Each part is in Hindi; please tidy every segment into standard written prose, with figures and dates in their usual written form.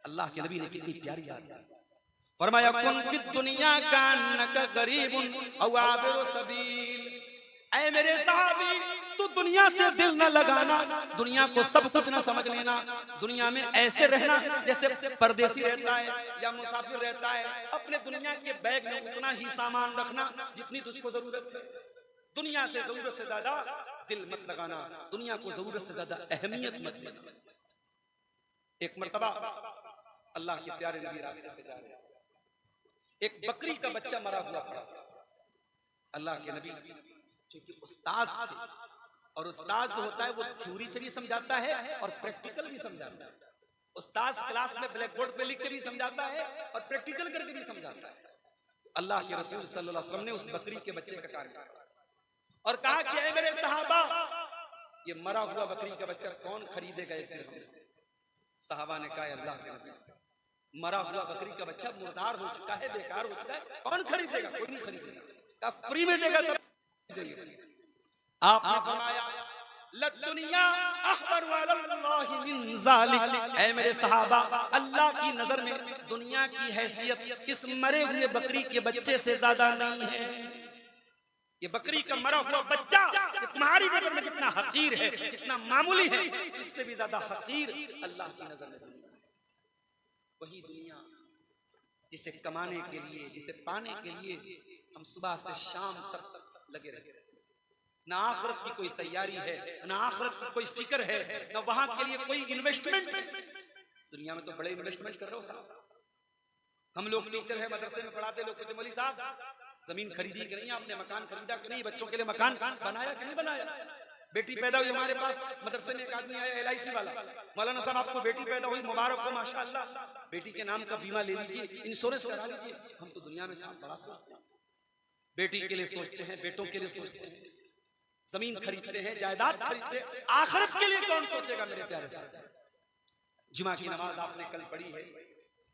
अल्लाह के नबी ने कितनी प्यारी याद फरमाया, कुन फिद दुनिया कान्नका गरीबुन औ आबिरु सबील। ऐ मेरे सहाबी, तू दुनिया से दिल न लगाना, दुनिया को सब कुछ न समझ लेना। दुनिया में ऐसे रहना जैसे परदेसी रहता है या मुसाफिर रहता है। अपने दुनिया के बैग में उतना ही सामान रखना जितनी तुझको जरूरत है। दुनिया से जरूरत से ज्यादा दिल मत लगाना, दुनिया को जरूरत से ज्यादा अहमियत मत देना। एक मर्तबा अल्लाह के प्यारे नबी रास्ते से जा रहे हैं, एक बकरी का बच्चा मरा हुआ पड़ा। अल्लाह के नबी चूंकि उस्ताद थे, और उस्ताद जो होता है वो थ्योरी से भी समझाता है और प्रैक्टिकल भी समझाता है। उस्ताद क्लास में ब्लैक बोर्ड पे लिख के भी समझाता है और प्रैक्टिकल करके भी समझाता है। अल्लाह के रसूल सल्लल्लाहु अलैहि वसल्लम ने उस बकरी के बच्चे का कार्य किया और कहा कि ऐ मेरे सहाबा, ये मरा हुआ बकरी का बच्चा कौन खरीदेगा एक दिरहम? सहाबा ने कहा, अल्लाह के नबी, मरा हुआ बकरी का बच्चा मुर्दार हो चुका है, बेकार हो चुका है, कौन खरीदेगा? कोई नहीं खरीदेगा। कहा फ्री में देगा तब देंगे। आपने फरमाया, लद्दुनिया अहबरु अलल्लाहि मिन ज़ालिक। ऐ मेरे सहाबा, अल्लाह की नजर में दुनिया की हैसियत इस मरे हुए बकरी के बच्चे से ज्यादा नहीं है। ये बकरी का मरा हुआ बच्चा तुम्हारी नजर में कितना हकीर है, कितना मामूली है, इससे भी ज्यादा हकीर अल्लाह की नजर में दुनिया है। वही दुनिया जिसे कमाने के लिए, जिसे पाने के लिए हम सुबह से शाम तक लगे रहते हैं। ना आखिरत की कोई तैयारी है, ना आखिरत की कोई फिक्र है, ना वहां के लिए कोई इन्वेस्टमेंट। दुनिया में तो बड़े इन्वेस्टमेंट कर रहे हो साहब। हम लोग टीचर है, मदरसे में पढ़ाते, लोग कहते मौलवी साहब जमीन खरीदी कि नहीं, आपने मकान खरीदा कि नहीं, बच्चों के लिए मकान बनाया कि नहीं बनाया। बेटी पैदा हुई हमारे पास, मदरसे में एक आदमी आया LIC वाला, मौलाना साहब आपको बेटी पैदा हुई, मुबारक हो, माशाअल्लाह, बेटी के नाम का बीमा ले लीजिए, इंश्योरेंस करा लीजिए। हम तो दुनिया में साहब बड़ा सोचते हैं, बेटी के लिए सोचते हैं, बेटों के लिए सोचते हैं, जमीन खरीदते हैं, जायदाद खरीदते हैं। आखिरत के लिए कौन सोचेगा मेरे प्यारे साहब? जुमा की नमाज आपने कल पढ़ी है,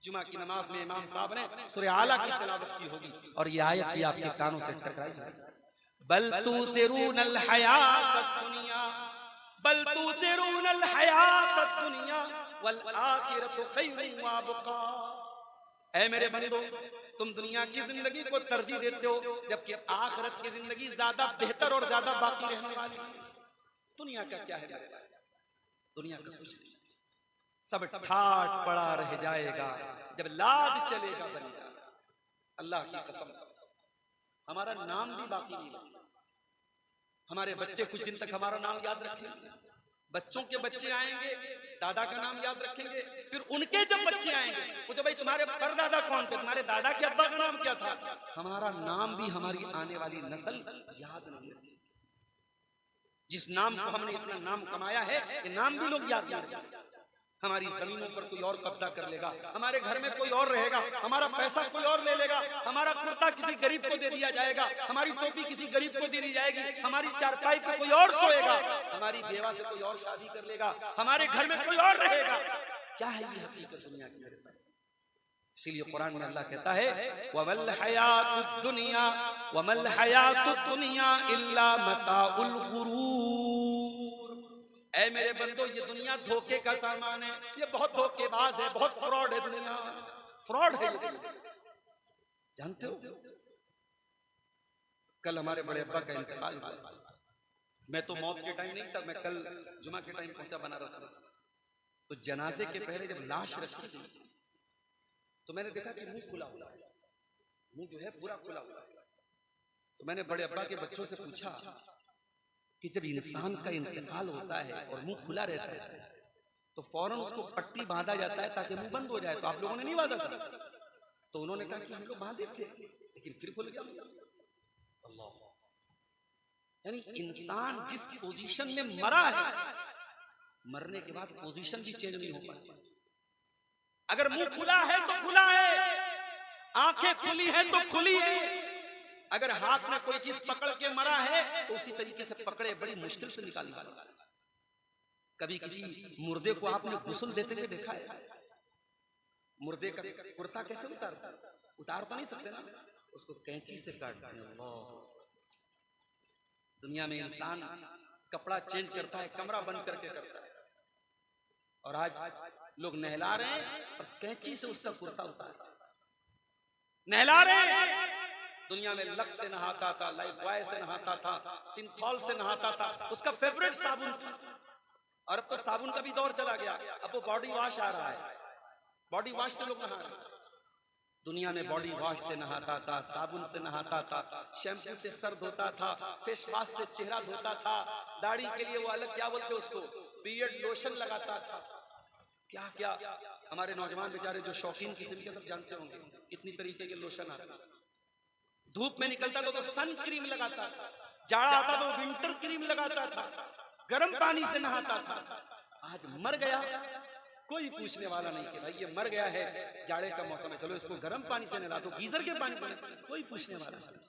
जुमा की नमाज में इमाम साहब ने सूरह आला की तिलावत की होगी और ये आयत भी आपके कानों से टकराई होगी। बल तुसिरूनल हयातद दुनिया, बल तुसिरूनल हयातद दुनिया वल आखिरतु खैरुन व अबका। ऐ मेरे बंदो, तुम दुनिया की जिंदगी को तरजीह देते हो, जबकि आखिरत की जिंदगी ज्यादा बेहतर और ज्यादा बाकी रहने वाली है। दुनिया का क्या है मेरे भाई? दुनिया का कुछ नहीं, सब ठाट पड़ा रह जाएगा जब लाद चलेगा बन जाएगा। अल्लाह की कसम, हमारा नाम भी बाकी नहीं रखेगा। हमारे बच्चे कुछ दिन तक हमारा नाम याद रखेंगे, बच्चों के बच्चे आएंगे, दादा का नाम याद रखेंगे, फिर उनके जब बच्चे आएंगे वो जो भाई तुम्हारे परदादा कौन थे, तुम्हारे दादा के अब्बा का नाम क्या था, हमारा नाम भी हमारी आने वाली नस्ल याद नहीं रखेगी। जिस नाम को हमने इतना नाम कमाया है, ये नाम भी लोग याद नहीं रखेंगे। हमारी जमीनों पर कोई और कब्जा कर लेगा, हमारे घर में कोई और रहेगा, हमारा पैसा कोई और ले लेगा, हमारा कुर्ता किसी गरीब को दे दिया जाएगा, हमारी टोपी किसी गरीब को दे दी जाएगी, हमारी चारपाई पे कोई और सोएगा, हमारी बेवा से कोई और शादी कर लेगा, हमारे घर में कोई और रहेगा। क्या है ये हकीकत दुनिया की मेरे साथ? इसीलिए कुरान में अल्लाह कहता है, वमल हयातुद दुनिया वमल हयातुद दुनिया इल्ला मताउल गुरूर। ऐ मेरे बंदो, ये दुनिया धोखे का सामान है, ये बहुत धोखेबाज है, बहुत फ्रॉड है दुनिया, फ्रॉड है ये दुनिया। जानते हो, कल हमारे बड़े अब्बा का इंतकाल हुआ। मैं तो मौत के टाइम नहीं था, मैं कल जुमा के टाइम पहुंचा बनारस में। तो जनाजे के पहले जब लाश रखी गई तो मैंने देखा कि मुंह खुला हुआ है, मुंह जो है पूरा खुला हुआ है। तो मैंने बड़े अब्बा के बच्चों से पूछा कि जब इंसान का इंतकाल होता है और मुंह खुला रहता है तो फौरन उसको पट्टी बांधा जाता है ताकि मुंह बंद हो जाए, तो आप लोगों ने नहीं बांधा था? तो उन्होंने कहा कि हम लोग बांधे थे लेकिन फिर खुल गया। अल्लाह, यानी इंसान जिस पोजीशन में मरा है, मरने के बाद पोजीशन भी चेंज नहीं हो पाती। अगर मुंह खुला है तो खुला है, आंखें खुली हैं तो खुली है। अगर हाथ में कोई चीज पकड़ के मरा है तो उसी तरीके से पकड़े, बड़ी मुश्किल से निकाली। कभी किसी मुर्दे को आपने गुस्ल देते हुए देखा है? मुर्दे का कुर्ता कैसे उतार तो नहीं सकते ना, उसको कैंची से काटते हैं। अल्लाह, दुनिया में इंसान कपड़ा चेंज करता है, कमरा बंद करके करता है। और आज लोग नहला रहे हैं और कैंची से उसका कुर्ता उतार नहला रहे हैं। दुनिया में लक्स से नहाता था, लाइफ बॉय से नहाता था, सिंथॉल से नहाता था, उसका फेवरेट साबुन था। और अब तो साबुन का भी दौर चला गया, अब वो बॉडी वॉश आ रहा है, बॉडी वॉश से लोग नहा रहे हैं। दुनिया में बॉडी वॉश से नहाता था, साबुन से नहाता था, शैम्पू से सर धोता था, फेस वॉश से चेहरा धोता था, दाढ़ी के लिए वो अलग क्या बोलते उसको बियर्ड लोशन लगाता था, क्या क्या। हमारे नौजवान बेचारे जो शौकीन किस्म के सब जानते होंगे, इतनी तरीके के लोशन आते। धूप में निकलता तो सन क्रीम लगाता था, जाड़ा आता तो विंटर क्रीम लगाता था, गर्म पानी से नहाता था। आज मर गया, कोई पूछने वाला नहीं कि भाई ये मर गया है, जाड़े का मौसम है, चलो इसको गर्म पानी से नहला दो, गीजर के पानी से नहला, कोई पूछने वाला नहीं,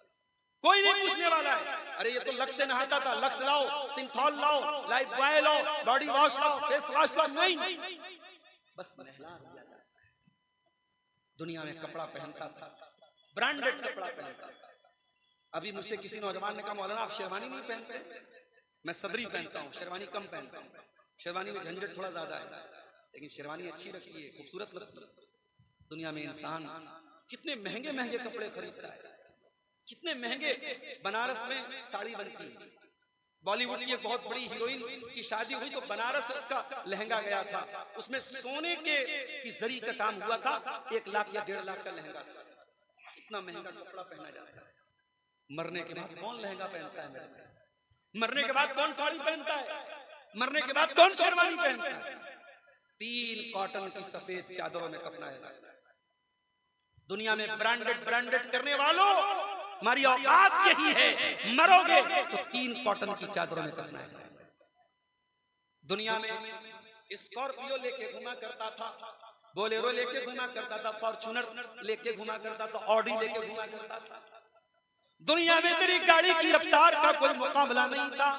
कोई नहीं पूछने वाला है। अरे ये तो लक्स से नहाता था, लक्स लाओ, सिंथॉल लाओ, लाइफ बॉय लाओ, बॉडी वॉश लाओ, फेस वॉश लाओ, नहीं, बस नहला दिया। दुनिया में कपड़ा पहनता था, ब्रांडेड कपड़ा पहनता था। अभी मुझसे किसी नौजवान ने कहा मौलाना आप शेरवानी नहीं पहनते, मैं सदरी पहनता हूँ, शेरवानी कम पहनता हूँ। शेरवानी में झंझट थोड़ा ज्यादा है, लेकिन शेरवानी अच्छी लगती है, खूबसूरत लगती है। दुनिया में इंसान कितने महंगे महंगे कपड़े खरीदता है, कितने महंगे। बनारस में साड़ी बनती है, बॉलीवुड की एक बहुत बड़ी हीरोइन की शादी हुई तो बनारस से उसका लहंगा गया था, उसमें सोने की जरी का काम हुआ था, 1 लाख या 1.5 लाख का लहंगा था। इतना महंगा कपड़ा पहना जाता है। मरने के बाद कौन लहंगा पहनता है मेरे? मरने के बाद कौन साड़ी पहनता है? मरने के बाद कौन शेरवानी पहनता है? 3 कॉटन की सफेद चादरों में कफनाया जाता है। दुनिया में ब्रांडेड करने वालों, हमारी औकात यही है, मरोगे तो 3 कॉटन की चादरों में कफनाया जाएगा। दुनिया में स्कॉर्पियो लेके घुमा करता था, बोलेरो लेके घुमा करता था, फॉर्च्यूनर लेके घुमा करता था, ऑडी लेके घुमा करता था। दुनिया में तेरी गाड़ी की रफ्तार का कोई मुकाबला नहीं था।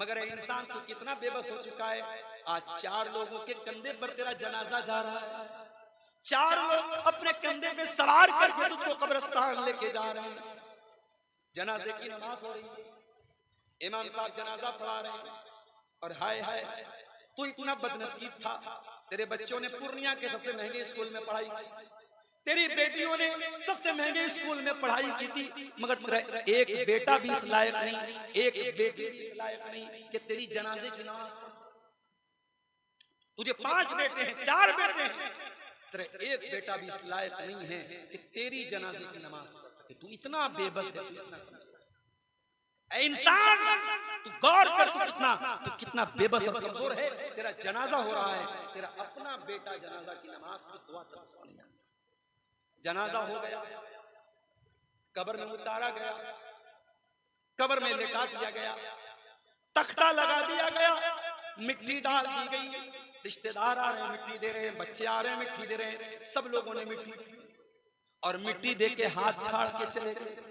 मगर इंसान तू कितना बेबस हो चुका है। आज 4 लोगों के कंधे पर तेरा जनाजा जा रहा है, 4 लोग अपने कंधे पे सवार करके तुझको कब्रिस्तान लेके जा रहे हैं। जनाजे की नमाज हो रही है, इमाम साहब जनाजा पढ़ा रहे हैं, और हाय हाय तू इतना बदनसीब था, तेरे बच्चों ने पूर्णिया के सबसे महंगे स्कूल में पढ़ाई की, तेरी बेटियों ने सबसे महंगे स्कूल में पढ़ाई की थी, मगर तेरा एक बेटा भी इस लायक नहीं, एक बेटी भी इस लायक नहीं कि तेरी जनाजे की नमाज पढ़ सके। तुझे 5 बेटे हैं, 4 बेटे हैं, तेरा एक बेटा भी इस लायक नहीं है कि तेरी जनाजे की नमाज पढ़ सके। तू इतना बेबस है, ऐ इंसान, तू गौर कर, तू कितना बेबस और कमजोर है। तेरा जनाजा हो रहा है, तेरा अपना बेटा जनाजा की नमाज की दुआ कर उसको नहीं आता। जनाजा हो गया, कब्र में उतारा गया, कब्र में लेटा दिया गया, तख्ता लगा दिया गया, मिट्टी डाल दी गई, रिश्तेदार आ रहे हैं मिट्टी दे रहे हैं, बच्चे आ रहे हैं मिट्टी दे रहे हैं, सब लोगों ने मिट्टी दी और मिट्टी दे के हाथ छाड़ के चले गए।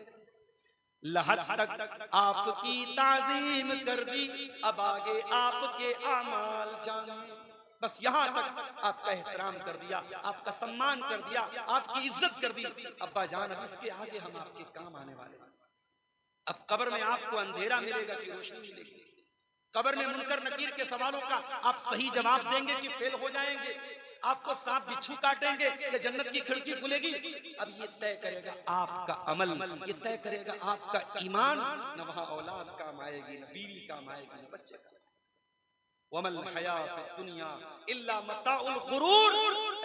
लहद तक आपकी ताजीम कर दी, अब आगे आपके आमाल जाने। बस यहाँ तक आपका एहतराम कर दिया, आपका सम्मान कर दिया, आपकी इज्जत कर दी। अब्बा जान, अब इसके आगे हम आपके काम आने वाले। अब कब्र में आपको अंधेरा मिलेगा कि रोशनी मिलेगी? कब्र में मुनकर नकीर के सवालों का आप सही जवाब देंगे कि फेल हो जाएंगे? आपको सांप बिच्छू काटेंगे या जन्नत की खिड़की खुलेगी? अब ये तय करेगा आपका अमल, ये तय करेगा आपका ईमान। न वहां औलाद काम आएगी, न बीवी काम आएगी, न बच्चे। वमल हयात दुनिया इल्ला मताउल गुरूर।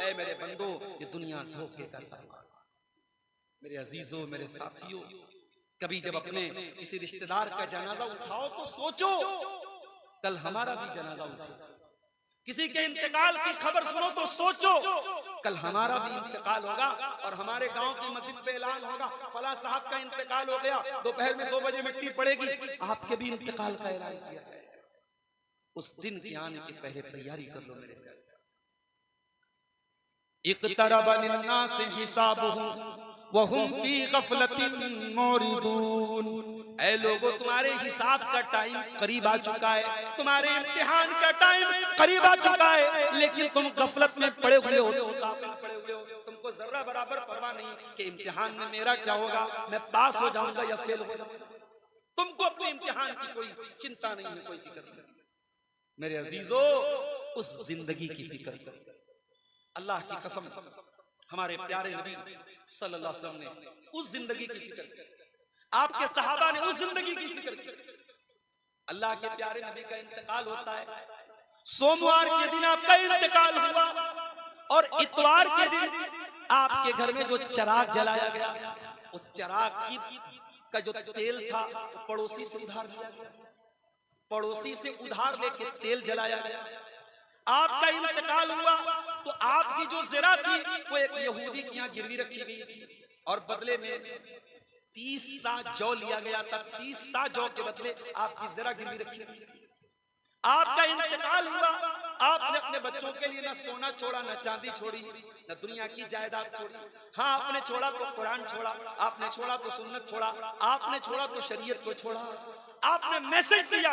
ऐ मेरे बंदो, ये दुनिया धोखे का सामान। मेरे अजीजों, मेरे साथियों, कभी जब अपने किसी रिश्तेदार का जनाजा उठाओ तो सोचो कल हमारा भी जनाजा उठेगा। किसी के इंतकाल की खबर सुनो तो सोचो कल हमारा भी इंतकाल होगा और हमारे गांव की मस्जिद पे ऐलान होगा फला साहब का इंतकाल हो गया, दोपहर में 2 बजे मिट्टी पड़ेगी, आपके भी इंतकाल का ऐलान किया जाएगा। उस दिन के आने के पहले तैयारी कर लो मेरे प्यारे साथ। इक़्तरब लिन्नास हिसाबुहुम व हुम फी गफलतिन मुरिदून। ऐ लोगों, तुम्हारे हिसाब का टाइम करीब आ चुका है, तुम्हारे इम्तिहान का टाइम करीब आ चुका है, लेकिन तुम गफलत में पड़े हुए हो, तुम गाफिल पड़े हुए हो। तुमको जर्रा बराबर परवाह नहीं कि इम्तिहान में मेरा क्या होगा, मैं पास हो जाऊंगा या फेल हो जाऊंगा। तुमको अपने इम्तिहान की कोई चिंता नहीं है, कोई फिक्र नहीं। मेरे अजीजों, उस जिंदगी की फिक्र करो, अल्लाह की कसम, हमारे प्यारे नबी सल्लल्लाहु अलैहि वसल्लम ने उस जिंदगी की फिक्र की, आपके सहाबा ने उस जिंदगी की फिक्र की। अल्लाह के प्यारे नबी का इंतकाल होता है, सोमवार के दिन आपका इंतकाल हुआ और इतवार के दिन आपके घर में जो चिराग जलाया गया, उस चिराग की का जो तेल था पड़ोसी से उधार लिया गया, पड़ोसी से उधार लेके तेल जलाया गया। आपका इंतकाल हुआ तो आपकी जो ज़रा थी वो एक यहूदी के यहाँ गिरवी रखी गई थी और बदले में 30 सा जौ लिया गया था। 30 सा जौ के बदले आपकी ज़रा गिरवी रखी गई थी। आपका इंतकाल हुआ, आपने अपने बच्चों के लिए न सोना छोड़ा, न चांदी छोड़ी, न दुनिया की जायदाद छोड़ी। हाँ, आपने छोड़ा तो कुरान छोड़ा, आपने छोड़ा तो सुन्नत छोड़ा, आपने छोड़ा तो शरीयत को छोड़ा। आपने मैसेज दिया,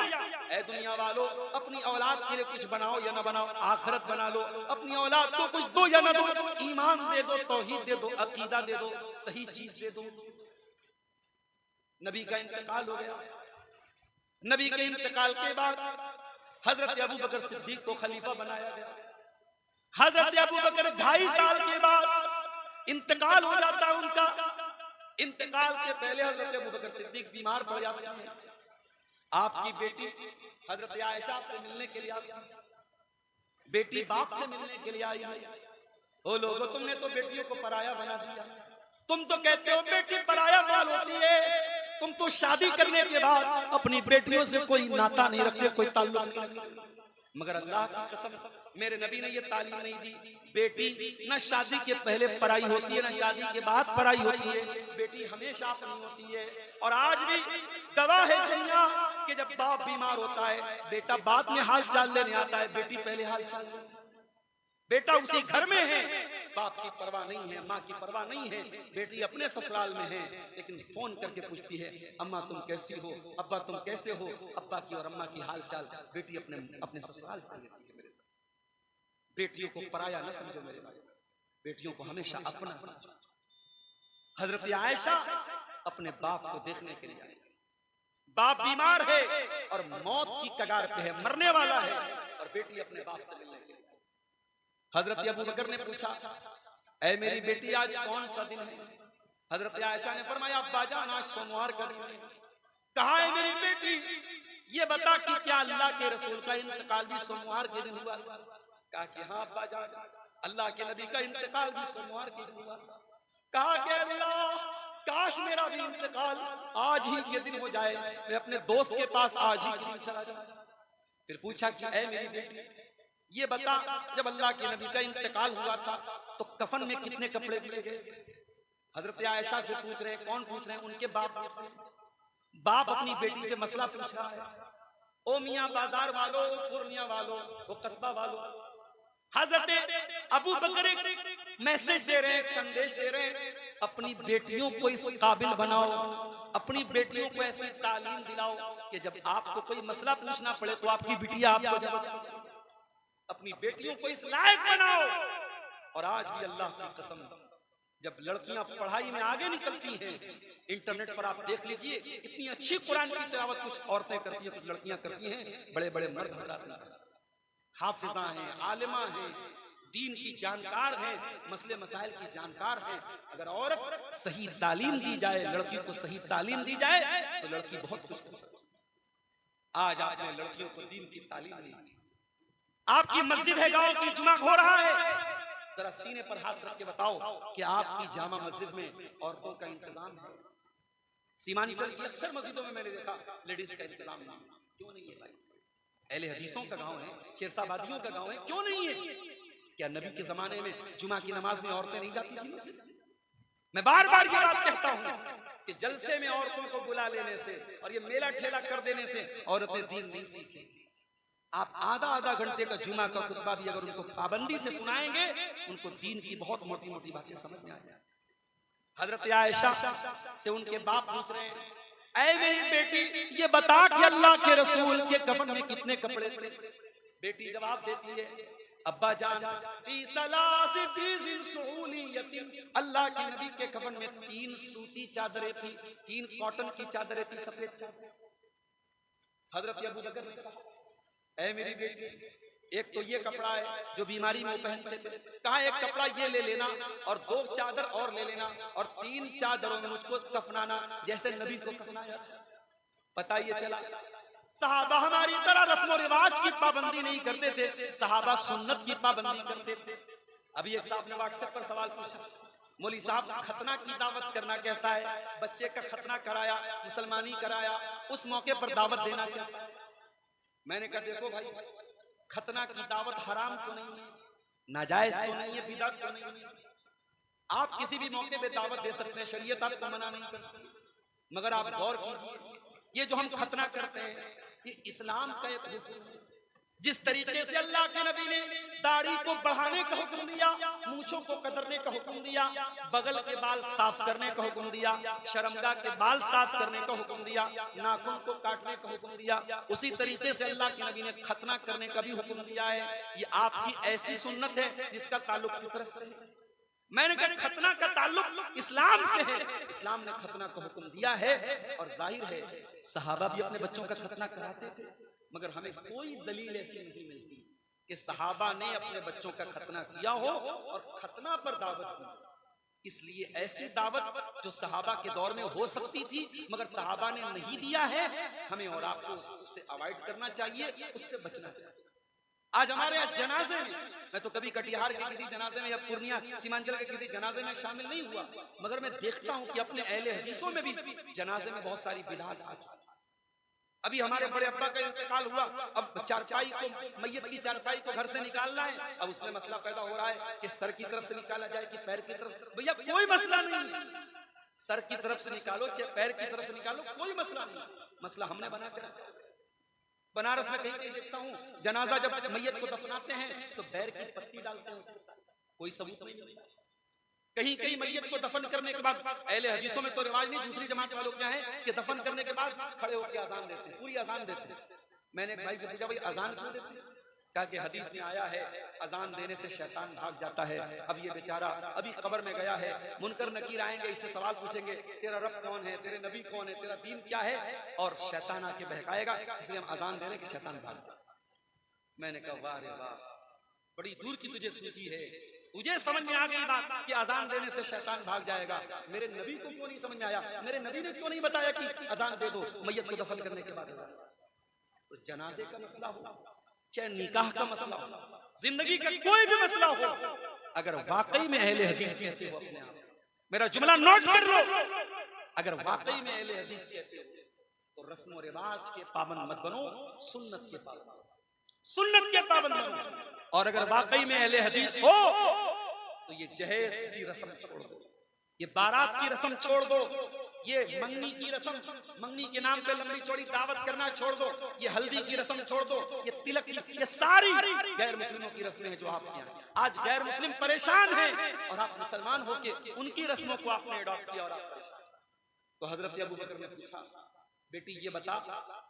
ऐ दुनिया वालों, अपनी औलाद के लिए कुछ बनाओ या ना बनाओ, आखिरत बना लो। अपनी औलाद को कुछ दो या ना दो, ईमान दे दो, तौहीद दे दो, अकीदा दे दो, सही चीज दे दो। नबी का इंतकाल हो गया। नबी के इंतकाल के बाद हजरत अबू बकर सिद्दीक को खलीफा बनाया गया। हजरत अबू बकर 2.5 साल के बाद इंतकाल हो जाता है उनका। इंतकाल के पहले हजरत अबू बकर सिद्दीक बीमार पड़ जाते हैं। आपकी बेटी हजरत आयशा से मिलने के लिए आई, बेटी बाप से मिलने के लिए आई। ओ लोगों, तुमने तो बेटियों को पराया बना दिया। तुम तो कहते हो बेटी पराया माल होती है, तुम तो शादी करने के बाद अपनी बेटियों से कोई नाता नहीं रखते, कोई ताल्लुक नहीं रखते। मगर अल्लाह की कसम, मेरे नबी ने ये तालीम नहीं दी। बेटी न शादी के पहले पराई होती है, न शादी के बाद पराई होती है। बेटी हमेशा अपनी होती है। और आज भी गवाह है दुनिया कि जब बाप बीमार होता है, बेटा बाद में हाल चाल लेने आता है, बेटी पहले हाल चाल लेती है। बेटा उसी घर में है, बाप की परवाह नहीं है, माँ की परवाह नहीं है। बेटी अपने ससुराल में है, लेकिन फोन करके पूछती है, अम्मा तुम कैसी हो, अब्बा तुम कैसे हो। अब्बा की और अम्मा की हाल चाल बेटी अपने ससुराल से लेती है। मेरे साथ बेटियों को पराया न समझो मेरे भाई, बेटियों को हमेशा अपना समझो। हजरत आयशा अपने बाप को देखने के लिए आई। बाप बीमार है और मौत की कगार पे है, मरने वाला है, और बेटी अपने बाप से मिलने के लिए। हजरत अबू बकर ने पूछा, ऐ मेरी बेटी आज कौन सा दिन है। हजरत आयशा ने फरमाया, अब्बा जान आज सोमवार का दिन है। कहा है मेरी बेटी, ये बता कि क्या अल्लाह के रसूल का इंतकाल भी सोमवार के दिन हुआ। कहा कि हाँ अब्बा जान, अल्लाह के नबी का इंतकाल भी सोमवार के दिन हुआ। कहा कि अल्लाह, काश मेरा भी इंतकाल आज ही के दिन हो जाए, मैं अपने दोस्त के पास आज ही के दिन चला जाऊं। फिर पूछा कि ऐ मेरी बेटी, ये बता जब अल्लाह के नबी का इंतकाल हुआ था तो कफन में कितने कपड़े दिए गए। हजरत आयशा से पूछ रहे हैं। कौन पूछ रहे हैं? उनके बाप पूछ रहे हैं। बाप अपनी बेटी से मसला पूछ रहा है। ओ मियां बाजार वालों, पूर्णिया वालों, वो कस्बा वालों, हजरत अबू बकर एक मैसेज दे रहे हैं, एक संदेश दे रहे हैं, अपनी बेटियों को इस काबिल बनाओ, अपनी बेटियों को ऐसी तालीम दिलाओ कि जब आपको कोई मसला पूछना पड़े तो आपकी बिटिया आपको जवाब। अपनी बेटियों को इस लायक बनाओ। और आज भी अल्लाह की कसम, जब लड़कियां पढ़ाई में आगे निकलती हैं, इंटरनेट पर आप देख लीजिए कितनी अच्छी कुरान की तिलावत कुछ औरतें करती हैं, कुछ लड़कियां करती हैं, बड़े बड़े मर्द हजरात नहीं कर सकते। हाफिजा हैं, आलिमा हैं, दीन की जानकार हैं, मसले मसाइल की जानकार हैं। अगर औरत सही तालीम दी जाए, लड़की को सही तालीम दी जाए तो लड़की बहुत कुछ कर सकती है। आज आपने लड़कियों को दीन की तालीम नहीं दी। आपकी मस्जिद है गांव की, जुमा हो रहा है, जरा सीने पर हाथ रख के बताओ कि आपकी जामा मस्जिद में औरतों का इंतजाम है। सीमांचल की अक्सर मस्जिदों में मैंने देखा लेडीज का इंतजाम नहीं। क्यों नहीं है भाई? अहले हदीसों का गांव है, शेरशाबादियों का गांव है, क्यों नहीं है? क्या नबी के जमाने में जुमा की नमाज में औरतें नहीं जाती थी मस्जिद? मैं बार बार ये बात कहता हूँ कि जलसे में औरतों को बुला लेने से और ये मेला ठेला कर देने से औरतें दीन नहीं सीखती। आप आधा घंटे का जुमा का खुतबा भी अगर उनको पाबंदी से सुनाएंगे, उनको दीन की बहुत मोटी मोटी बातें समझ में आ जाए। हजरत आयशा से उनके बाप पूछ रहे हैं, ऐ मेरी बेटी, ये बता कि अल्लाह के रसूल के कफन में कितने कपड़े थे। बेटी जवाब देती है, अब्बा जान, फी सलासी बीज़िन सुहूलियतिन, अल्लाह के नबी के कफन में 3 सूती चादरें थी, 3 कॉटन की चादरें थी, सफेद चादर। हजरत अबू बकर ने कहा, ऐ मेरी बेटी, एक तो ये कपड़ा है जो बीमारी में वो पहनते थे, कहा एक कपड़ा ये ले लेना और 2 चादर और ले लेना और 3 चादरों में मुझको कफनाना जैसे नबी को कफनाया। पता ये चला सहाबा हमारी तरह रस्म और रिवाज की पाबंदी नहीं करते थे, सहाबा सुन्नत की पाबंदी करते थे। अभी एक साहब ने व्हाट्सएप पर सवाल पूछा, मौली साहब खतना की दावत करना कैसा है? बच्चे का खतना कराया, मुसलमानी कराया, उस मौके पर दावत देना कैसा है? मैंने कहा देखो भाई, खतना की दावत हराम तो नहीं है, नाजायज तो नहीं है, बिदअत तो नहीं है। आप किसी भी मौके पे दावत दे सकते हैं, शरीयत आपको मना नहीं करती। मगर आप गौर कीजिए, ये जो हम खतना करते हैं ये इस्लाम का एक हुक्म है। जिस तरीके से अल्लाह के नबी ने दाढ़ी को बढ़ाने का हुक्म दिया, मूंछों को कतरने का हुक्म दिया, बगल के बाल साफ करने का हुक्म दिया, शर्मगाह के बाल साफ करने का हुक्म दिया, नाखून को काटने का हुक्म दिया, उसी तरीके से अल्लाह के नबी ने खतना करने का भी हुक्म दिया है। ये आपकी ऐसी सुन्नत है जिसका ताल्लुक फितरत से है। मैंने कहा खतना का ताल्लुक इस्लाम से है, इस्लाम ने खतना का हुक्म दिया है। और जाहिर है सहाबा भी अपने बच्चों का खतना कराते थे, मगर हमें कोई दलील ऐसी नहीं मिलती कि सहाबा ने अपने बच्चों का खतना किया हो और खतना पर दावत दी। इसलिए ऐसी दावत जो सहाबा के दौर में हो सकती थी मगर सहाबा ने नहीं दिया है, हमें और आपको उससे अवॉइड करना चाहिए, उससे बचना चाहिए। आज हमारे यहाँ जनाजे में, मैं तो कभी कटिहार के किसी जनाजे में या पूर्णिया सीमांचल के किसी जनाजे में शामिल नहीं हुआ, मगर मैं देखता हूँ कि अपने अहले हदीसों में भी जनाजे में बहुत सारी बिदअत आ चुकी। अभी हमारे बड़े अब्बा का इंतकाल हुआ, अब चारपाई को, मैयत की चारपाई को घर से निकालना है। अब उसमें मसला पैदा हो रहा है कि सर की तरफ से निकाला जाए कि पैर की तरफ। भैया कोई मसला नहीं है, सर की तरफ से निकालो चाहे पैर की तरफ से निकालो, कोई मसला नहीं। मसला हमने बना कर रखा। बनारस में कहीं कहीं देखता हूँ जनाजा जब मैयत को दफनाते हैं तो बैर की पत्ती डालते हैं उसके साथ, कोई सबूत नहीं मिलता। कहीं कहीं मैयत को दफन करने के बाद, अहले हदीसों में तो रिवाज नहीं, दूसरी जमात वालों क्या है कि दफन करने के बाद खड़े होकर अजान देते हैं, पूरी अजान देते हैं। मैंने एक भाई से पूछा भाई अजान क्यों देते हैं? कहा कि हदीस में आया है अजान देने से शैतान भाग जाता है। अब ये बेचारा अभी कब्र में गया है, मुनकर नकीर आएंगे, इससे सवाल पूछेंगे तेरा रब कौन है, तेरे नबी कौन है, तेरा दीन क्या है, और शैतान आके बहकाएगा, इसलिए हम अजान दे रहे कि शैतान भाग जाए। मैंने कहा वाह रे वाह, बड़ी दूर की तुझे सूची है, तुझे समझ में आ गई बात कि अजान देने से शैतान भाग जाएगा। मेरे नबी को क्यों नहीं समझ में आया? मेरे नबी ने क्यों नहीं बताया कि अजान दे दो मैयत को दफन करने के बाद? तो जनाजे का मसला हो चाहे निकाह का मसला हो, जिंदगी का कोई भी मसला हो, अगर वाकई में अहले हदीस कहते हो अपने आप, मेरा जुमला नोट कर लो, अगर वाकई में अहले हदीस कहते हो तो रस्म और रिवाज के पाबंद मत बनो, सुन्नत के पाबंद, सुन्नत के पाबंद बनो। और अगर वाकई में अहले हदीस हो तो ये जहेज की रस्म छोड़ दो, ये बारात की रस्म छोड़ दो, ये मंगनी की रस्म, मंगनी के नाम पे लंबी चौड़ी दावत करना छोड़ दो, ये हल्दी की रस्म छोड़ दो, ये तिलक की, ये सारी गैर मुस्लिमों की रस्में हैं जो आपके यहाँ। आज गैर मुस्लिम परेशान हैं और आप मुसलमान होके उनकी रस्मों को आपने अडॉप्ट किया और आप परेशान। तो हजरत अबू बकर ने पूछा, बेटी ये बता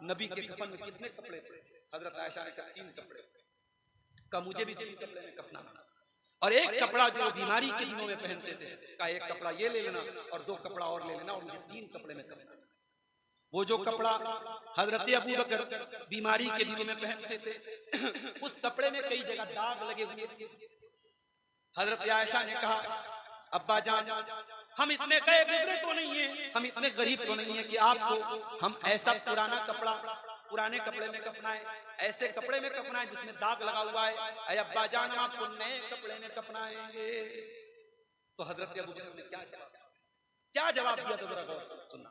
नबी के कफन में कितने कपड़े थे? हजरत आयशा ने कहा 3 कपड़े। का मुझे भी 3 कपड़े में कफना, और एक कपड़ा जो बीमारी के दिनों में पहनते थे, का एक कपड़ा ये ले लेना और 2 कपड़ा और ले लेना, और मुझे 3 कपड़े में कफना। वो जो कपड़ा हजरत अबू बकर बीमारी के दिनों में पहनते थे उस कपड़े में कई जगह दाग लगे हुए थे। हजरत आयशा ने कहा, अब्बा जान हम इतने गए गुजरे तो नहीं है, हम इतने गरीब तो नहीं है कि आपको हम ऐसा पुराना कपड़ा पुराने कपड़े में कफनाएं, ऐसे कपड़े में कफनाएं जिसमें दाग लगा हुआ है। अय अब्बा जान हम आपको नए कपड़े में कफनाएंगे। तो हजरत अबू बकर ने क्या जवाब दिया? तो जरा गौर से सुनना।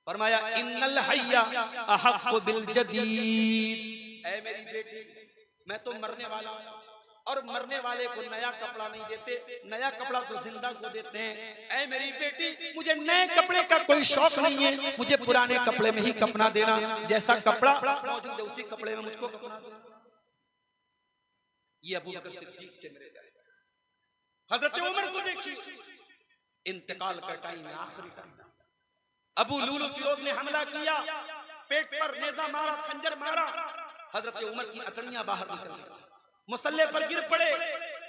फरमाया इन्नल हय्या अहक्कु बिल जदीद, ऐ मेरी बेटी मैं तो मरने वाला हूं और मरने वाले को नया कपड़ा नहीं देते, नया कपड़ा तो जिंदा को देते हैं। ऐ मेरी बेटी मुझे नए कपड़े का कोई शौक नहीं है, मुझे पुराने कपड़े में ही कफना देना, जैसा कपड़ा मौजूद है उसी कपड़े में मुझको कफना देना। ये अबू बकर सिद्दीक के मेरे जाए। हजरत उमर को देखिए, इंतकाल का टाइम है, आखिरी टाइम। अबू लूलू फिरोज ने हमला किया, पेट पर नेजा मारा, खंजर मारा, हजरत उमर की अतड़ियां बाहर निकल गई, मुसल्ले पर गिर पड़े।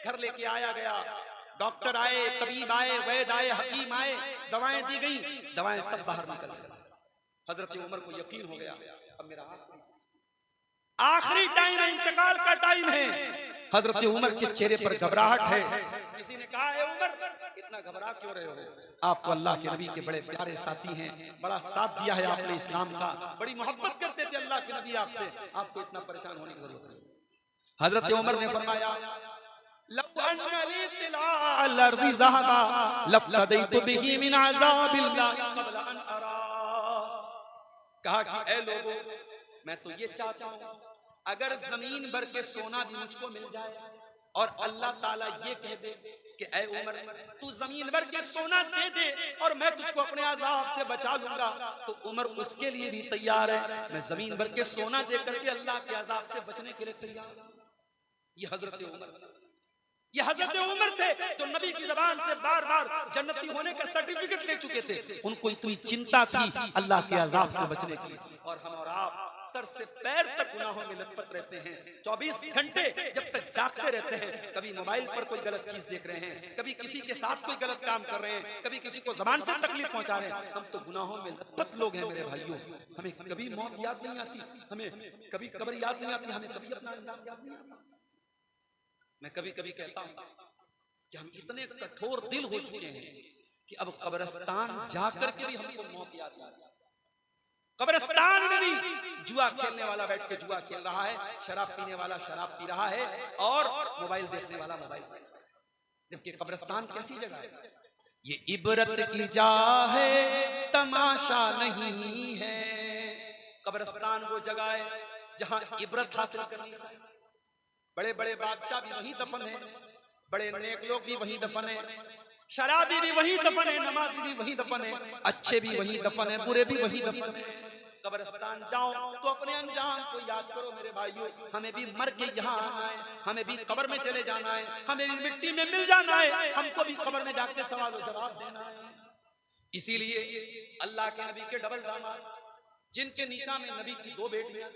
घर लेके आया गया, डॉक्टर आए, तबीब आए, वैद आए, हकीम आए, दवाएं दी गई, दवाएं सब बाहर निकल गई। हजरत उमर को यकीन हो गया अब मेरा आखिरी टाइम है, इंतकाल का टाइम है। हजरत उमर के चेहरे पर घबराहट है। किसी ने कहा है उमर इतना घबरा क्यों रहे हो? आप तो अल्लाह के नबी के बड़े प्यारे साथी हैं, बड़ा साथ दिया है आपने इस्लाम का, बड़ी मोहब्बत करते थे अल्लाह के नबी आपसे, आपको इतना परेशान होने की जरूरत नहीं। हजरत उमर ने फरमाया कहा कि ऐ लोगों, मैं तो ये चाहता हूं अगर जमीन भर के सोना भी मुझको मिल जाए और अल्लाह ताला ये कह दे कि ऐ उमर तू जमीन भर के सोना दे दे और मैं तुझको अपने अजाब से बचा लूंगा, तो उमर उसके लिए भी तैयार है। मैं जमीन भर के सोना दे करके अल्लाह के अजाब से बचने के लिए तैयार हूं। ये हजरत उमर थे जो नबी की जबान से बार बार जन्नती होने का सर्टिफिकेट ले चुके थे। उनको इतनी चिंता थी अल्लाह के अजाब से बचने की। और हम और आप सर से पैर तक गुनाहों में लटपट रहते हैं, 24 घंटे जब तक जागते रहते हैं। कभी मोबाइल पर कोई गलत चीज देख रहे हैं, कभी किसी के साथ कोई गलत काम कर रहे हैं, कभी किसी को जबान से तकलीफ पहुंचा रहे हैं। हम तो गुनाहों में लटपट लोग हैं मेरे भाइयों। हमें कभी मौत याद नहीं आती, हमें कभी कब्र याद नहीं आती, हमें कभी अपना अंजाम याद नहीं आता। मैं कभी कभी कहता हूं कि हम इतने कठोर दिल हो चुके हैं कि अब कब्रिस्तान जाकर के भी हमको मौत याद नहीं आती। कब्रिस्तान में भी जुआ खेलने वाला बैठ के जुआ खेल रहा है, शराब पीने वाला शराब पी रहा है और मोबाइल देखने वाला मोबाइल देख रहा है। जबकि कब्रिस्तान कैसी जगह है? ये इबरत की जा है, तमाशा नहीं है। कब्रिस्तान वो जगह है जहां इबरत हासिल करनी चाहिए। बड़े बड़े बादशाह भी वहीं दफन है, बड़े नेक लोग भी वहीं दफन है, शराबी भी वहीं दफन है, नमाजी भी वहीं दफन है, अच्छे भी वहीं दफन है, बुरे भी वहीं दफन है। कब्रिस्तान जाओ तो अपने अंजाम को याद करो मेरे भाइयों। हमें भी मर के यहाँ आना है, हमें भी कब्र में चले जाना है, हमें भी मिट्टी में मिल जाना है, हमको भी कब्र में जाके सवाल जवाब देना है। इसीलिए अल्लाह के नबी के डबल दामाद, जिनके निकाह में नबी की 2 बेटियां,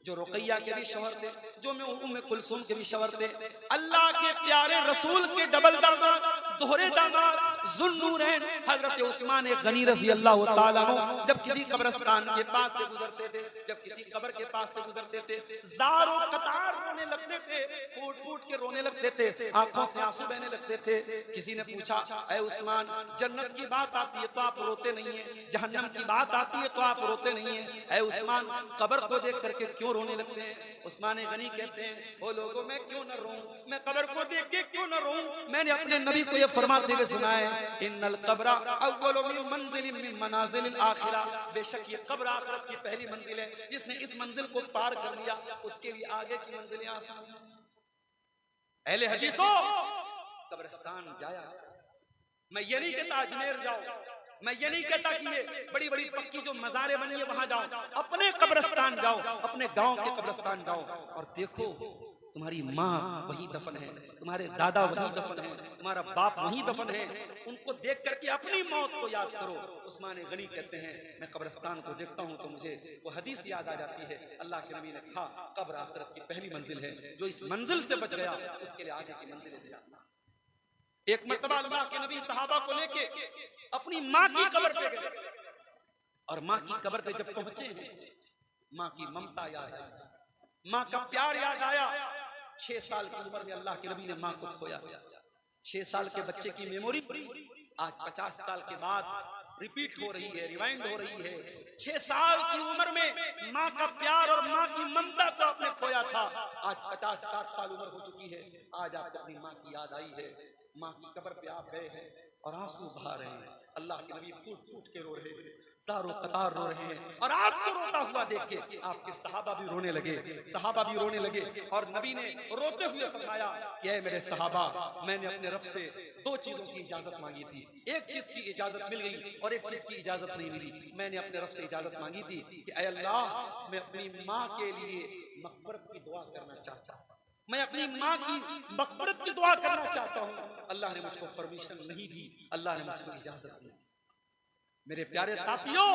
जो रुकैया के भी शौहर थे, जो में उम्मे कुलसूम के भी शौहर थे, अल्लाह के प्यारे रसूल के डबल दामाद, दोहरे दामाद ज़ुन्नूरैन हजरत उस्मान गनी रज़ी अल्लाह ताला अन्हु जब किसी कब्रिस्तान के पास से गुजरते थे, जब किसी कब्र के पास से गुजरते थे, ज़ारो कतार रोने लगते थे, फूट फूट के रोने लगते थे, आंखों से आंसू बहने लगते थे। किसी ने पूछा, ऐ उस्मान, जन्नत की बात आती है तो आप रोते नहीं है, जहन्नम की बात आती है तो आप रोते नहीं है, ऐ उस्मान कब्र को देख करके क्यों रोने लगते हैं? उस्मान गनी कहते हैं, ओ लोगों मैं क्यों न रोऊं, मैं कब्र को देख के क्यों न रोऊं? मैंने अपने नबी को ये फरमाते हुए सुना है, इन्नल कब्र अव्वलु मिन मंजिलिन मिन मनाजिलिल आखिरा, बेशक ये कब्र आखिरत की पहली मंजिल है। जिसने इस मंजिल को पार कर लिया उसके लिए आगे की मंजिलें आसान हैं। अहले हदीसों, कब्रिस्तान जाया, मैं ये नहीं कहता अजमेर जाओ, मैं ये नहीं कहता कि ये बड़ी बड़ी पक्की जो मज़ारें बनी है वहां जाओ, अपने कब्रिस्तान जाओ, अपने गांव के कब्रिस्तान जाओ और देखो तुम्हारी माँ वही दफन है, तुम्हारे दादा वही दफन है, तुम्हारा बाप वही दफन है। उनको देख करके अपनी मौत को याद करो। उस्मान गनी कहते हैं, मैं कब्रिस्तान को देखता हूँ तो मुझे वो हदीस याद आ जाती है, अल्लाह के नबी ने कहा कब्र आखिरत की पहली मंजिल है, जो इस मंजिल से बच गया उसके लिए आगे की मंजिलें भी आसान। एक मर्तबा अल्लाह के नबी सहाबा को लेके अपनी माँ की कब्र पे गए और माँ की कब्र पे जब पहुंचे माँ की ममता याद आई, माँ का प्यार याद आया। 6 साल की उम्र में अल्लाह के नबी ने माँ को खोया। 6 साल के बच्चे की मेमोरी आज 50 साल के बाद रिपीट हो रही है, रिवाइंड हो रही है। 6 साल की उम्र में माँ का प्यार और माँ की ममता को आपने खोया था, आज 50-60 साल उम्र हो चुकी है, आज आपको अपनी माँ की याद आई है। माँ की कब्र पे आप गए हैं और आंसू बहा रहे हैं। अल्लाह के नबी फूट फूट के रो रहे हैं, सारों कतार रो रहे हैं और आपको रोता हुआ देख के आपके सहाबा भी रोने लगे, सहाबा भी रोने लगे। और नबी ने रोते हुए फरमाया कि ऐ मेरे सहाबा, मैंने अपने रब से 2 चीजों की इजाजत मांगी थी, एक चीज की इजाजत मिल गई और एक चीज की इजाजत नहीं मिली। मैंने अपने रब से इजाजत मांगी थी कि ऐ अल्लाह, मैं अपनी माँ के लिए मग़फ़िरत की दुआ करना चाहता हूँ, मैं अपनी माँ की मग़फ़िरत की दुआ करना चाहता हूँ। अल्लाह ने मुझको परमिशन नहीं दी, अल्लाह ने मुझको इजाजत नहीं दी। मेरे प्यारे साथियों,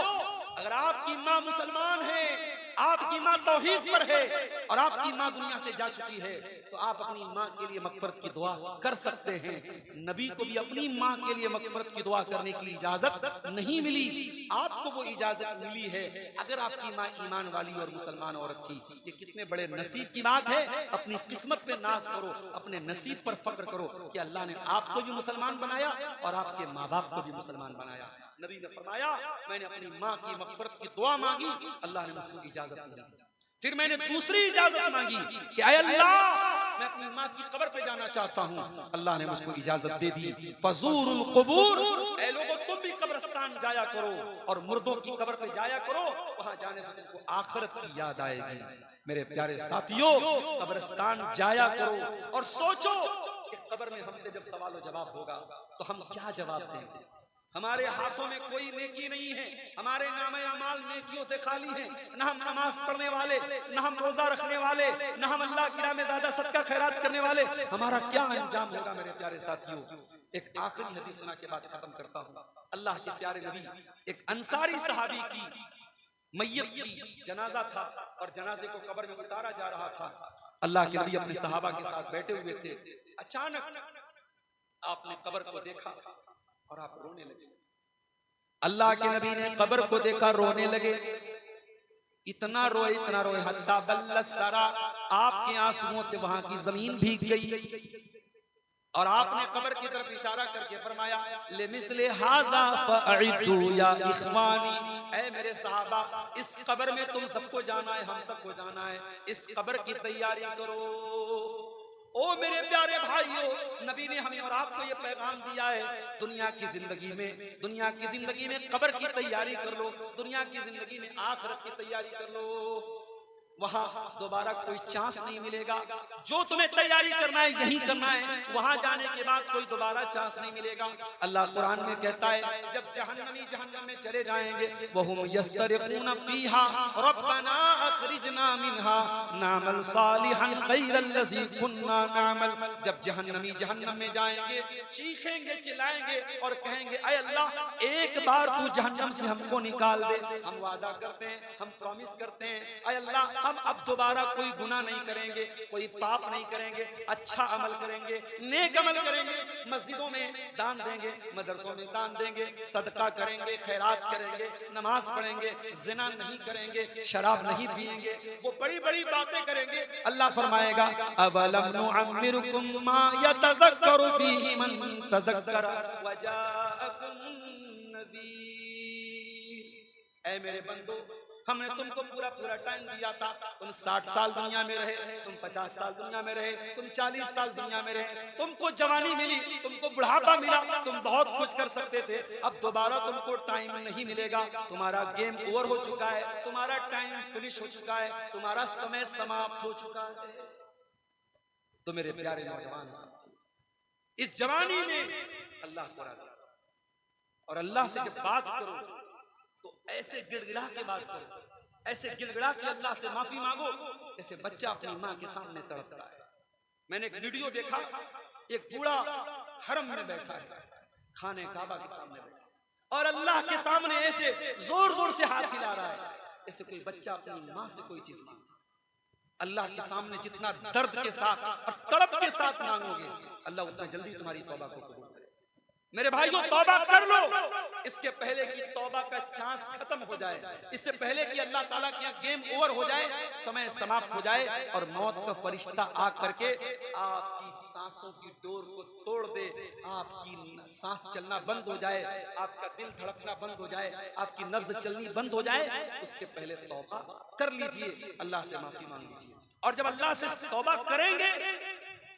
अगर आपकी माँ मुसलमान है, आपकी माँ तौहीद पर है और आपकी माँ दुनिया से जा चुकी है, तो आप अपनी माँ के लिए मगफरत की दुआ कर सकते हैं। नबी को भी अपनी माँ के लिए मगफरत की दुआ करने की इजाजत नहीं मिली, आपको वो इजाजत मिली है अगर आपकी माँ ईमान वाली और मुसलमान औरत थी। ये कितने बड़े नसीब की बात है। अपनी किस्मत पे नाज करो, अपने नसीब पर फख्र करो कि अल्लाह ने आपको भी मुसलमान बनाया और आपके माँ बाप को भी मुसलमान बनाया। नबी ने फरमाया, मैंने अपनी माँ की मगफरत की दुआ मांगी, अल्लाह ने मुझको इजाजत दी। फिर मैंने दूसरी इजाजत मांगी कि ऐ अल्लाह, मैं अपनी माँ की कब्र पे जाना चाहता हूँ, अल्लाह ने मुझको इजाजत दे दी। फज़ूरुल क़ुबूर, ऐ लोगों तुम भी कब्रिस्तान जाया करो और मुर्दों की कब्र पे जाया करो, वहां जाने से तुमको आखिरत की याद आएगी। मेरे प्यारे साथियों, कब्रिस्तान जाया करो और सोचो कि कब्र में हमसे जब सवाल जवाब होगा तो हम क्या जवाब देंगे। हमारे हाथों में कोई नेकी नहीं है, हमारे नामे अमाल नेकियों से खाली है। न हम नमाज पढ़ने वाले, न हम रोजा रखने वाले, न हम अल्लाह की राह में ज्यादा सदका खैरात करने वाले। हमारा क्या अंजाम होगा मेरे प्यारे साथियों। एक आखिरी हदीस सुना के बाद खत्म करता हूँ। अल्लाह के प्यारे नबी, एक अंसारी सहाबी की मैयत थी, जनाजा था और जनाजे को कब्र में उतारा जा रहा था। अल्लाह के नबी अपने सहाबा के साथ बैठे हुए थे। अचानक आपने कब्र को देखा और आप रोने लगे। अल्लाह के नबी ने कब्र को देखा, रोने लगे। इतना रोए हत्ता बल्लस सरा, आपके आंसुओं से वहां की जमीन भीग गई और आपने कब्र की तरफ इशारा करके फरमाया, लिमिस्ले हाज़ा फ़अइदू या इख़वानी, ऐ मेरे सहाबा, इस कब्र में तुम सबको जाना है, हम सबको जाना है, इस कब्र की तैयारी करो। ओ मेरे प्यारे भाइयों, नबी ने हमें और आपको ये पैगाम दिया है, दुनिया की जिंदगी में कब्र की तैयारी कर लो, दुनिया की जिंदगी में आखिरत की तैयारी कर लो। वहां दोबारा कोई चांस नहीं मिलेगा। जो तुम्हें तैयारी करना है यही करना है, वहां जाने के बाद कोई दोबारा चांस नहीं मिलेगा। अल्लाह कुरान में कहता है, जब जहन्नमी जहन्नम में चले जाएंगे, वहुम यस्तरिक़ून फीहा रब्बना अखरिजना मिनहा नामल सालिहन गैरल्लज़ी कुन्ना नामल। जब जहन्नमी जहन्नम में जाएंगे, चीखेंगे, चिल्लाएंगे और कहेंगे, ऐ अल्लाह, एक बार तू जहन्नम से हमको निकाल दे। हम वादा करते हैं, हम प्रॉमिस करते हैं, ऐ अल्लाह, हम अब दोबारा कोई गुनाह नहीं करेंगे, कोई पाप नहीं करेंगे, अच्छा अमल करेंगे, नेक अमल करेंगे, मस्जिदों में दान देंगे, मदरसों में दान देंगे, सदका करेंगे, खैरात करेंगे, नमाज पढ़ेंगे, जिना नहीं करेंगे, शराब नहीं पिएंगे, वो बड़ी बड़ी बातें करेंगे। अल्लाह फरमाएगा, अवलम नुअम्मिरुकुम मा यतज़क्करु फीहि मन तज़क्कर वजाअकुम नज़ीर। ऐ मेरे बंदो, हमने तुमको पूरा पूरा टाइम दिया था। तुम 60 साल दुनिया में रहे, तुम 50 साल दुनिया में रहे, तुम 40 साल दुनिया में रहे, तुमको जवानी मिली, तुमको बुढ़ापा मिला, तुम बहुत कुछ कर सकते थे। अब दोबारा तुमको टाइम नहीं मिलेगा, तुम्हारा गेम ओवर हो चुका है, तुम्हारा टाइम फिनिश हो चुका है, तुम्हारा समय समाप्त हो चुका है। तो मेरे प्यारे नौजवान साथी, इस जवानी में अल्लाह को राजी और अल्लाह से जब बात करो तो ऐसे गिड़गिड़ा के बात करो, ऐसे गिड़गिड़ा के अल्लाह से माफी मांगो जैसे बच्चा अपनी माँ के सामने तड़पता है। मैंने एक वीडियो देखा, एक बूढ़ा हरम में बैठा है, खाने काबा के सामने बैठा और अल्लाह के सामने ऐसे जोर जोर से हाथ हिला रहा है, ऐसे कोई बच्चा अपनी माँ से कोई चीज मांगता। अल्लाह के सामने जितना दर्द के साथ और तड़प के साथ मांगोगे, अल्लाह उतना जल्दी तुम्हारी तौबा को कबूल करेगा। मेरे भाइयों, तौबा कर लो, इसके पहले कि तौबा का चांस खत्म हो जाए, इससे पहले कि अल्लाह ताला के यहाँ गेम ओवर हो जाए, समय समाप्त हो जाए और मौत का फरिश्ता आ करके आपकी सांसों की डोर को तोड़ दे, आपकी सांस चलना बंद हो जाए, आपका दिल धड़कना बंद हो जाए, आपकी नब्ज चलनी बंद हो जाए, उसके पहले तौबा कर लीजिए, अल्लाह से माफी मांग लीजिए। और जब अल्लाह से तौबा करेंगे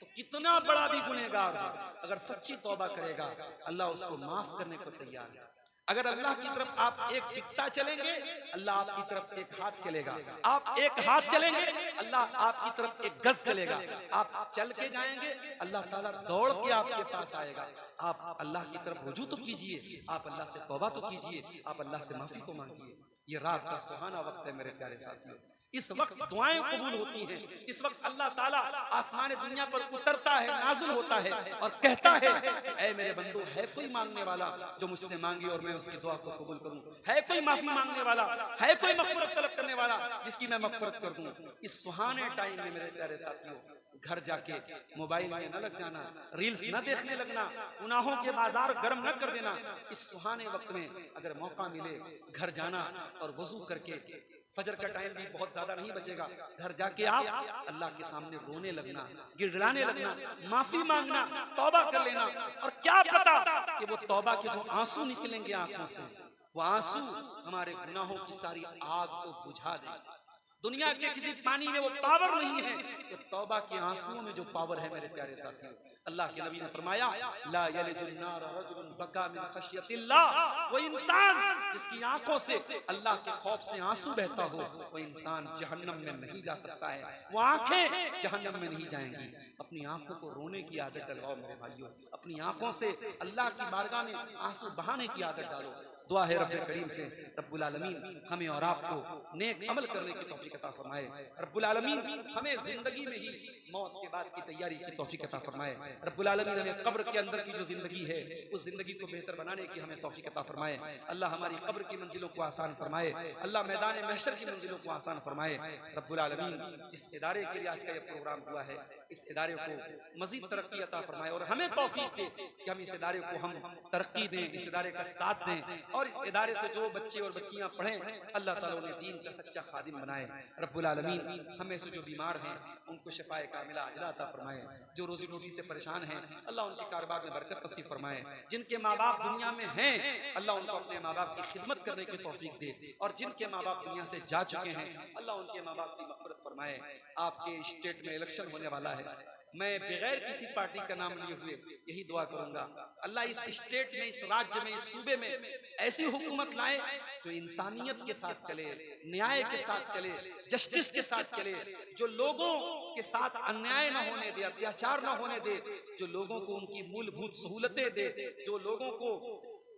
तो कितना बड़ा भी गुनहगार हो, अगर सच्ची तौबा करेगा, अल्लाह उसको माफ करने को तैयार है। अगर अल्लाह की तरफ आप एक टिकता चलेंगे, अल्लाह आपकी तरफ एक हाथ चलेगा, आप एक हाथ चलेंगे, अल्लाह आपकी तरफ एक गज चलेगा, आप चल के जाएंगे, अल्लाह ताला दौड़ के आपके पास आएगा। आप अल्लाह की तरफ रुजू तो कीजिए, आप अल्लाह से तौबा तो कीजिए, आप अल्लाह से माफी तो मांगिए। ये रात का सुहाना वक्त है मेरे प्यारे साथियों, इस वक्त दुआएं कबूल होती हैं। इस वक्त अल्लाह ताला आसमान दुनिया पर उतरता है, नाज़िल होता है और कहता है, ऐ मेरे बंदो, है कोई मांगने वाला जो मुझसे मांगे और मैं उसकी दुआ को कबूल करूं? है कोई माफी मांगने वाला? है कोई मग़फ़िरत तलब करने वाला जिसकी मैं मग़फ़िरत कर दूं? इस सुहाने टाइम में मेरे प्यारे साथियों, घर जाके मोबाइल में न लग जाना, रील्स न देखने लगना, गुनाहों के बाजार गर्म न कर देना। इस सुहाने वक्त में अगर मौका मिले घर जाना और वजू करके, फजर का टाइम भी बहुत ज्यादा नहीं बचेगा, घर जाके आप अल्लाह के सामने रोने लगना, गिड़गिड़ाने लगना, माफी मांगना, तौबा कर लेना। और क्या पता कि वो तौबा के जो आंसू निकलेंगे आंखों से, वो आंसू हमारे गुनाहों की सारी आग को बुझा देंगे। दुनिया के किसी पानी में वो पावर नहीं है, तो तौबा के आंसुओं में जो पावर है मेरे प्यारे साथियों। अल्लाह के नबी ने फरमाया, ला यलिजुन नार रजुलुन बका मिन खशियतिल्लाह, वो इंसान जिसकी आंखों से अल्लाह के खौफ से आंसू बहता हो, वो इंसान जहन्नम में नहीं जा सकता है। वो आंखें जहन्नम में नहीं जाएंगी। अपनी आंखों को रोने की आदत डलवाओ मेरे भाइयों, अपनी आंखों से अल्लाह की बारगाह में आंसू बहाने की आदत डालो। दुआ है रब्बे करीम से, रब्बुल आलमीन हमें और आपको नेक अमल करने की तौफीक अता फरमाए। रब्बुल आलमीन हमें जिंदगी में ही मौत के बाद की तैयारी की तौफीक अता फरमाए। रब्बुल आलमीन हमें कब्र के अंदर की जो जिंदगी है, उस जिंदगी को बेहतर बनाने की हमें तौफीक अता फरमाए। अल्लाह हमारी कब्र की मंजिलों को आसान फरमाए। अल्लाह मैदान महशर की मंजिलों को आसान फरमाए। रब्बुल आलमीन जिस इदारे के लिए आज का यह प्रोग्राम हुआ है, इस इदारे को मजीद तरक्की अता फरमाए और हमें तौफीक दे कि हम इस इदारे को हम तरक्की दें, इस इदारे का साथ दें और इस इदारे से जो बच्चे और बच्चियां पढ़ें, अल्लाह ताला उन्हें दीन का सच्चा खादिम बनाए। रब्बुल आलमीन हमें से जो बीमार हैं उनको शिफाए कामिला अजला अता फरमाए। जो रोजी रोटी से परेशान हैं, अल्लाह उनके कारोबार में बरकत नसीब फरमाए। जिनके माँ बाप दुनिया में हैं, अल्लाह उनको अपने माँ बाप की खिदमत करने की तौफीक दे और जिनके माँ बाप दुनिया से जा चुके हैं, अल्लाह उनके माँ बाप की मग़फ़िरत फरमाए। आपके स्टेट में इलेक्शन होने वाला है, मैं बगैर किसी पार्टी का नाम लिए हुए यही दुआ करूंगा, अल्लाह इस स्टेट में, इस राज्य में, इस सूबे में ऐसी हुकूमत लाए जो इंसानियत के साथ चले, न्याय के साथ चले, जस्टिस के साथ चले, जो लोगों के साथ अन्याय न होने दे, अत्याचार न होने दे, जो लोगों को उनकी मूलभूत सहूलतें दे, जो लोगों को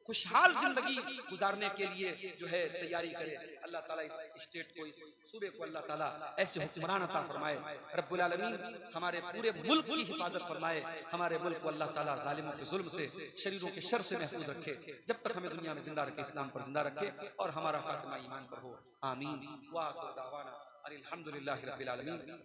खुशहाल जिंदगी गुजारने के लिए जो है तैयारी करे। अल्लाह ताला इस स्टेट को, इस सूबे को अल्लाह ताला ऐसे हुक्मरान अता फरमाए। रब्बुल आलमीन हमारे पूरे मुल्क की हिफाजत फरमाए। हमारे मुल्क को अल्लाह ताला जालिमों के जुल्म से, शरीरों के शर से महफूज रखे। जब तक हमें दुनिया में जिंदा रखे, इस्लाम पर जिंदा रखे और हमारा खात्मा ईमान पर हो। आमीन। व आखिर दावाना अनिल हम्दुलिल्लाहि रब्बिल आलमीन।